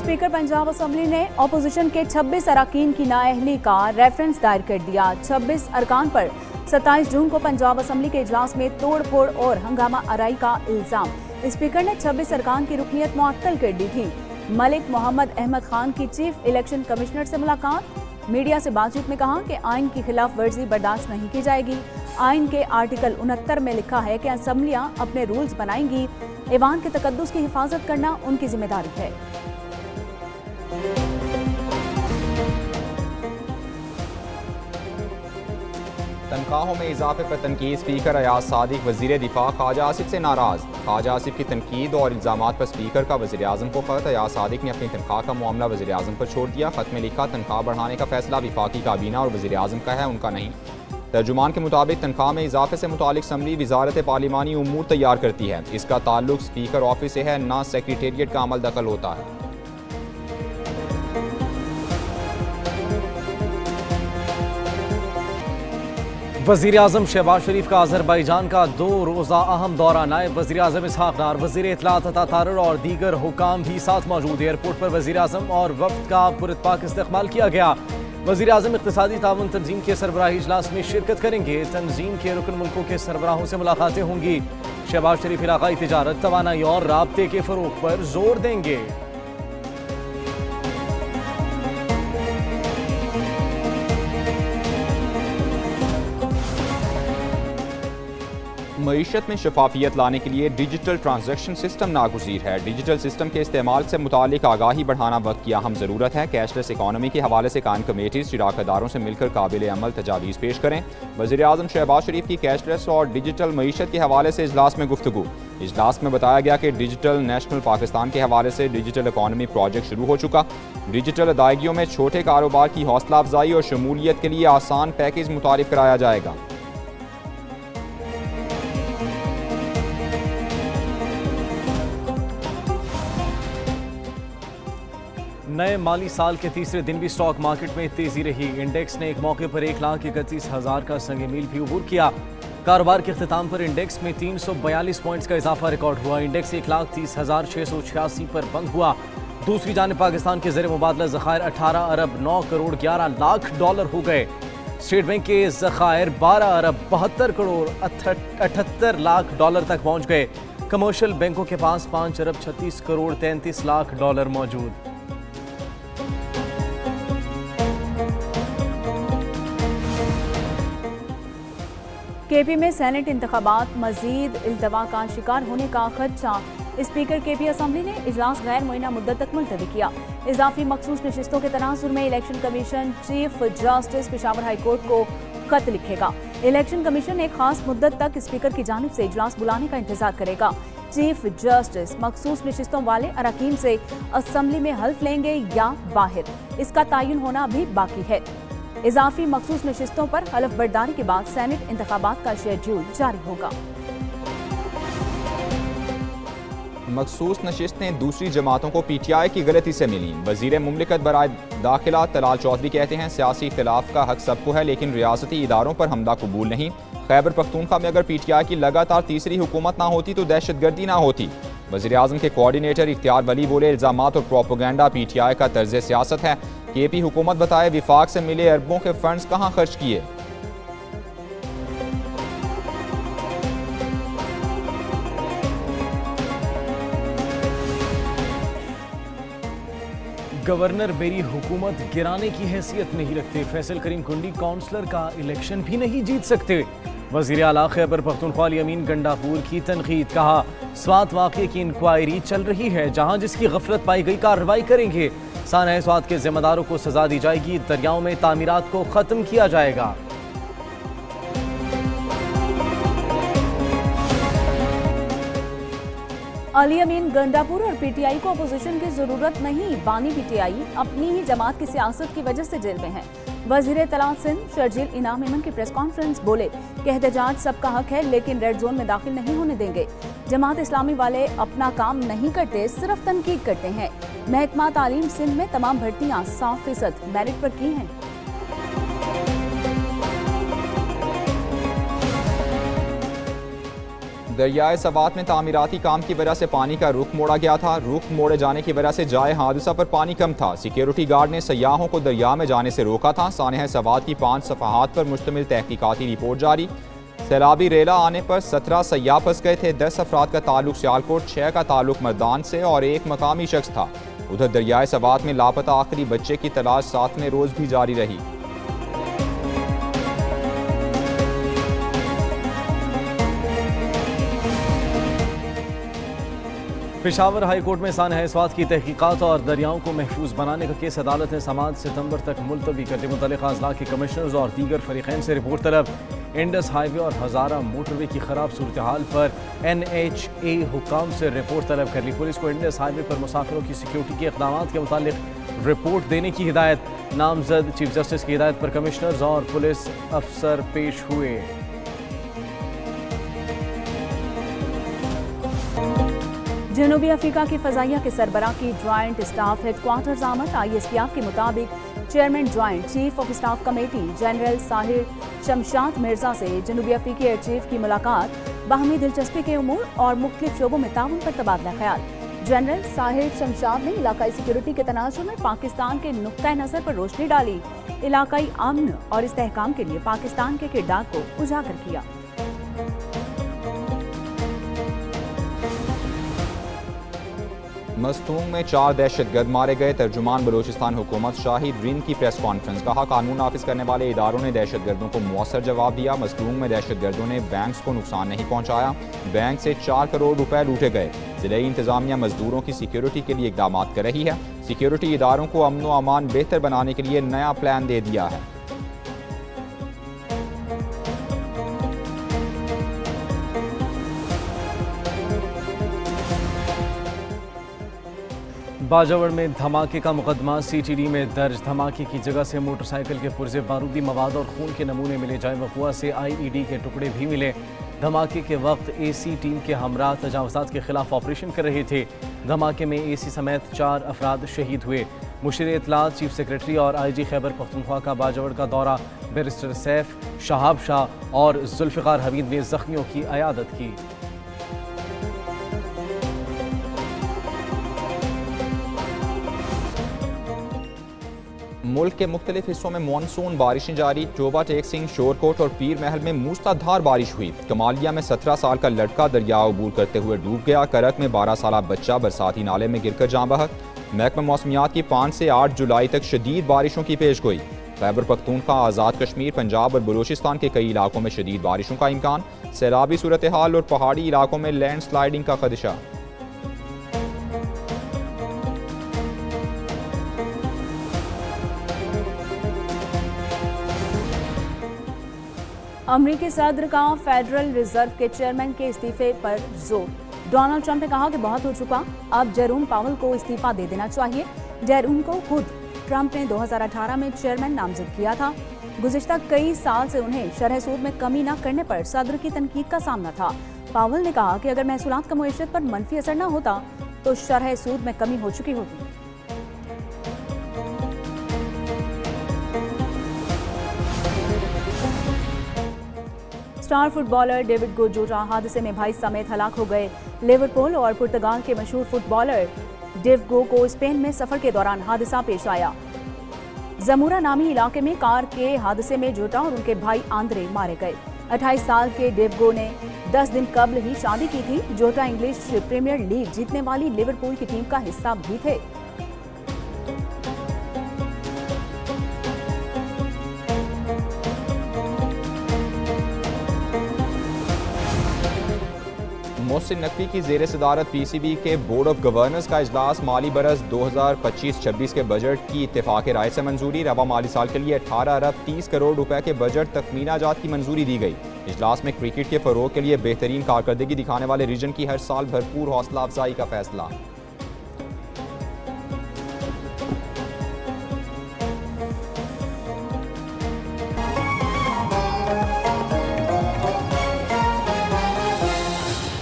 Speaker Punjab assembly ने opposition के 26 अरकान की नाअहली का रेफरेंस दायर कर दिया। 26 अरकान पर 27 जून को पंजाब असम्बली के इजलास में तोड़ फोड़ और हंगामा आराई का इल्जाम। स्पीकर ने 26 अरकान की रुकनीत मुअत्तल कर दी थी। मलिक मोहम्मद अहमद खान की चीफ इलेक्शन कमिश्नर से मुलाकात। मीडिया से बातचीत में कहा कि आइन की खिलाफ वर्जी बर्दाश्त नहीं की जाएगी। आइन के आर्टिकल 69 में लिखा है कि असम्बलियां अपने रूल्स बनाएंगी। ऐवान के तकद्दुस की हिफाजत करना उनकी जिम्मेदारी है। तनख्वाहों में इजाफे पर तनकीद। स्पीकर अयाज सादिक वजीर दिफा ख्वाजा आसिफ से नाराज। ख्वाजा आसिफ की तनकीद और इल्जामात पर स्पीकर का वजीर आजम को खत। अयाज सादिक ने अपनी तनख्वाह का मामला वजीर आजम पर छोड़ दिया। खत में लिखा, तनख्वाह बढ़ाने का फैसला वफाकी काबीना और वजीर आजम का है, उनका नहीं। तर्जुमान के मुताबिक तनख्वाह में इजाफे से मुतालिक असम्बली वजारत पार्लिमानी उमूर तैयार करती है। इसका ताल्लुक स्पीकर ऑफिस से है, न सेक्रेटेरिएट का अमल दखल होता है। वज़ीर आज़म शहबाज शरीफ का अज़रबैजान का 2 रोज़ा अहम दौरा। नायब वज़ीर आज़म इसहाक डार, वज़ीर इत्तलात तथा तारर और दीगर हुकाम भी साथ मौजूद। एयरपोर्ट पर वज़ीर आज़म और वफ़द का पुरइत्तफाक इस्तक़बाल किया गया। वज़ीर आज़म इक़्तिसादी ताउन तंजीम के सरबराही इजलास में शिरकत करेंगे। तंजीम के रुकन मुल्कों के सरबराहों से मुलाकातें होंगी। शहबाज शरीफ इलाक़ाई तिजारत, तवानाई और राब्ते के फ़रोग़ पर जोर देंगे। मईशत में शफाफियत लाने के लिए डिजिटल ट्रांजैक्शन सिस्टम नागुज़ीर है। डिजिटल सिस्टम के इस्तेमाल से मुतालिक आगाही बढ़ाना वक्त की अहम ज़रूरत है। कैशलेस इकॉनमी के हवाले से कायम कमेटीज़ शिराकतदारों से मिलकर काबिल अमल तजावीज़ पेश करें। वज़ीर आज़म शहबाज शरीफ की कैशलेस और डिजिटल मईशत के हवाले से इजलास में गुफ्तगू। इजलास में बताया गया कि डिजिटल नेशनल पाकिस्तान के हवाले से डिजिटल इकॉनमी प्रोजेक्ट शुरू हो चुका। डिजिटल अदायगियों में छोटे कारोबार की हौसला अफजाई और शमूलियत के लिए आसान पैकेज मुतारिफ कराया जाएगा। नए माली साल के तीसरे दिन भी स्टॉक मार्केट में तेजी रही। इंडेक्स ने एक मौके पर 1,31,000 का संग मील भी अबूर किया। कारोबार के अख्ताम पर इंडेक्स में 342 पॉइंट्स का इजाफा रिकॉर्ड हुआ। इंडेक्स 1,30,686 पर बंद हुआ। दूसरी जानिब पाकिस्तान के ज़र मुबादला ज़खायर 18 अरब 9 करोड़ 11 लाख डॉलर हो गए। स्टेट बैंक के ज़खायर 12 अरब 72 करोड़ 78 लाख डॉलर तक पहुँच गए। कमर्शियल बैंकों के पास 5 अरब 36 करोड़ 33 लाख डॉलर मौजूद। केपी में सेनेट इंतखाबात मजीद इल्तवा का शिकार होने का खदशा। स्पीकर केपी असम्बली ने इजलास गैर मुअय्यना मुद्दत तक मुलतवी किया। इजाफी मखसूस नशिस्तों के तनाजुर में election commission chief justice Peshawar high court को खत लिखेगा। इलेक्शन कमीशन एक खास मुद्दत तक स्पीकर की जानिब से इजलास बुलाने का इंतजार करेगा। चीफ जस्टिस मखसूस नशिस्तों वाले अरकान से असम्बली में हल्फ लेंगे या बाहर, इसका तयन होना अभी बाकी है। इजाफी मखसूस नशिस्तों पर हलफ बर्दारी के बाद सेनेट इंतखाबात का शेड्यूल जारी होगा। मखसूस नशिस्तें दूसरी जमातों को PTI की गलती से मिली। वजीर मुमलिकत बराए दाखिला तलाल चौधरी कहते हैं, सियासी इख्तिलाफ का हक सबको है, लेकिन रियासती इदारों पर हमला कबूल नहीं। खैबर पख्तूनख्वा में अगर PTI की लगातार तीसरी हुकूमत ना होती तो दहशतगर्दी ना होती। वज़ीर आज़म के कोऑर्डिनेटर इख्तियार वली बोले, इल्ज़ामात और प्रोपोगंडा PTI का तर्ज सियासत है। केपी हुकूमत बताए, विफाक से मिले अरबों के फंड्स कहाँ खर्च किए। गवर्नर मेरी हुकूमत गिराने की हैसियत नहीं रखते। फैसल करीम कुंडी काउंसलर का इलेक्शन भी नहीं जीत सकते। वज़ीर आला खैबर पख्तूनख्वा अली अमीन गंडापुर की तनकीद। कहा, स्वात वाक़े की इंक्वायरी चल रही है, जहां जिसकी गफलत पाई गई कार्रवाई करेंगे। सानह स्वात के जिम्मेदारों को सजा दी जाएगी। दरियाओं में तामीरात को खत्म किया जाएगा। अली अमीन गंडापुर और PTI को अपोजिशन की जरूरत नहीं। बानी PTI अपनी ही जमात की सियासत की वजह से जेल में है। वजीर तलात सिंध शर्जील इनाम इमन की प्रेस कॉन्फ्रेंस बोले कि एहतजाज सबका हक है, लेकिन रेड जोन में दाखिल नहीं होने देंगे। जमात इस्लामी वाले अपना काम नहीं करते, सिर्फ तनकीद करते हैं। महकमा तालीम सिंध में तमाम भर्तियां 100% मेरिट पर की हैं। दरियाए सवात में तामीराती काम की वजह से पानी का रुख मोड़ा गया था। रुख मोड़े जाने की वजह से जाए हादसा पर पानी कम था। सिक्योरिटी गार्ड ने सयाहों को दरिया में जाने से रोका था। सानह सवात की 5 सफ़हात पर मुश्तमिल तहकीकाती रिपोर्ट जारी। सैलाबी रेला आने पर 17 सयाह फंस गए थे। 10 अफराद का ताल्लुक सियालकोट, 6 का ताल्लुक मर्दान से और 1 मकामी शख्स था। उधर दरियाए सवात में लापता आखिरी बच्चे की तलाश 7वें रोज भी जारी रही। पेशावर हाई कोर्ट में सानह इस्वात की तहकीकात और दरियाओं को महफूज बनाने का केस अदालत ने 7 सितंबर तक मुलतवी करने मुतल्लिक़ अज़ला के कमिश्नर्स और दीगर फरीक़ैन से रिपोर्ट तलब। इंडस हाईवे और हज़ारा मोटरवे की खराब सूरत हाल पर NHA हुकाम से रिपोर्ट तलब कर ली। पुलिस को इंडस हाईवे पर मुसाफिरों की सिक्योरिटी के इक़दामात के मुतालिक रिपोर्ट देने की हिदायत। नामजद चीफ जस्टिस की हिदायत पर कमिश्नर्स और पुलिस अफसर पेश हुए। जनूबी अफ्रीका की फ़ज़ाइया के सरबराह की ज्वाइंट स्टाफ हेडक्वार्टर्स आमद। ISPF के मुताबिक chairman joint chief of staff committee general Sahir Shamshad Mirza से जनूबी अफ्रीकी एयर चीफ की मुलाकात। बाहमी दिलचस्पी के उमूर और मुख्तलिफ शोबों में ताउन पर तबादला ख्याल। जनरल साहिर शमशाद ने इलाकाई सिक्योरिटी के तनाज़ुर में पाकिस्तान के नुक्ता नज़र पर रोशनी डाली। इलाकाई अमन और इस्तेहकाम के लिए पाकिस्तान के किरदार को उजागर किया। मस्तूंग में 4 दहशतगर्द मारे गए। तर्जुमान बलोचिस्तान हुकूमत शाहिद रिंद की प्रेस कॉन्फ्रेंस। कहा, कानून नाफिज करने वाले इदारों ने दहशतगर्दों को मौसर जवाब दिया। मस्तूंग में दहशतगर्दों ने बैंक्स को नुकसान नहीं पहुंचाया। बैंक से 4 करोड़ रुपए लूटे गए। जिले इंतजामिया मजदूरों की सिक्योरिटी के लिए इकदाम कर रही है। सिक्योरिटी इदारों को अमन व अमान बेहतर बनाने के लिए नया प्लान दे दिया है। बाजावर में धमाके का मुकदमा CTD में दर्ज। धमाके की जगह से मोटरसाइकिल के पुर्जे बारूदी मवाद और खून के नमूने मिले। जाए वक़ुआ से IED के टुकड़े भी मिले। धमाके के वक्त AC टीम के हमरा तजावुज़ात के खिलाफ ऑपरेशन कर रहे थे। धमाके में AC समेत 4 अफराद शहीद हुए। मुशीर इत्तलात चीफ सेक्रेटरी और IG खैबर पख्तूनख्वा का बाजावर का दौरा। बैरिस्टर सैफ, शहाब शाह और जुल्फ़िकार हमीद ने जख्मियों की अयादत की। मुल्क के मुख्तलिफ हिस्सों में मानसून बारिशें जारी। टोबा, टेक सिंह, शोरकोट और पीर महल में मूसलाधार बारिश हुई। कमालिया में 17 साल का लड़का दरिया अबूर करते हुए डूब गया। करक में 12 साल बच्चा बरसाती नाले में गिरकर जान बहक। महकमा मौसमियात की 5 से 8 जुलाई तक शदीद बारिशों की पेशगोई। खैबर पख्तूनख्वा, आज़ाद कश्मीर, पंजाब और बलूचिस्तान के कई इलाकों में शदीद बारिशों का इम्कान। सैलाबी सूरत हाल और पहाड़ी इलाकों में लैंड स्लाइडिंग का खदशा। अमरीकी सदर का फेडरल रिजर्व के चेयरमैन के इस्तीफे पर जोर। डोनाल्ड ट्रंप ने कहा कि बहुत हो चुका, अब जेरोम पावेल को इस्तीफा दे देना चाहिए। जेरोम को खुद ट्रंप ने 2018 में चेयरमैन नामजद किया था। गुज़िश्ता कई साल से उन्हें शरह सूद में कमी न करने पर सदर की तनकीद का सामना था। पावेल ने कहा कि अगर महसूलात का मुईशत पर मनफी असर न होता तो शरह सूद में कमी हो चुकी होती। स्टार फुटबॉलर डेविड गोजोटा हादसे में भाई समेत हलाक हो गए। लिवरपूल और पुर्तगाल के मशहूर फुटबॉलर डिवगो को स्पेन में सफर के दौरान हादसा पेश आया। जमूरा नामी इलाके में कार के हादसे में जोटा और उनके भाई आंद्रे मारे गए। 28 साल के डिवगो ने 10 दिन कबल ही शादी की थी। जोटा इंग्लिश प्रीमियर लीग जीतने वाली लिवरपूल की टीम का हिस्सा भी थे। मोहसिन नकवी की जेर सदारत PCB के बोर्ड ऑफ गवर्नर्स का इजलास। माली बरस 2025-26 के बजट की इत्तेफाक राय से मंजूरी। रवा माली साल के लिए 18 अरब 30 करोड़ रुपए के बजट तखमीना जात की मंजूरी दी गई। इजलास में क्रिकेट के फरोग के लिए बेहतरीन कारकर्दगी दिखाने वाले रीजन की हर साल भरपूर हौसला अफजाई का फैसला।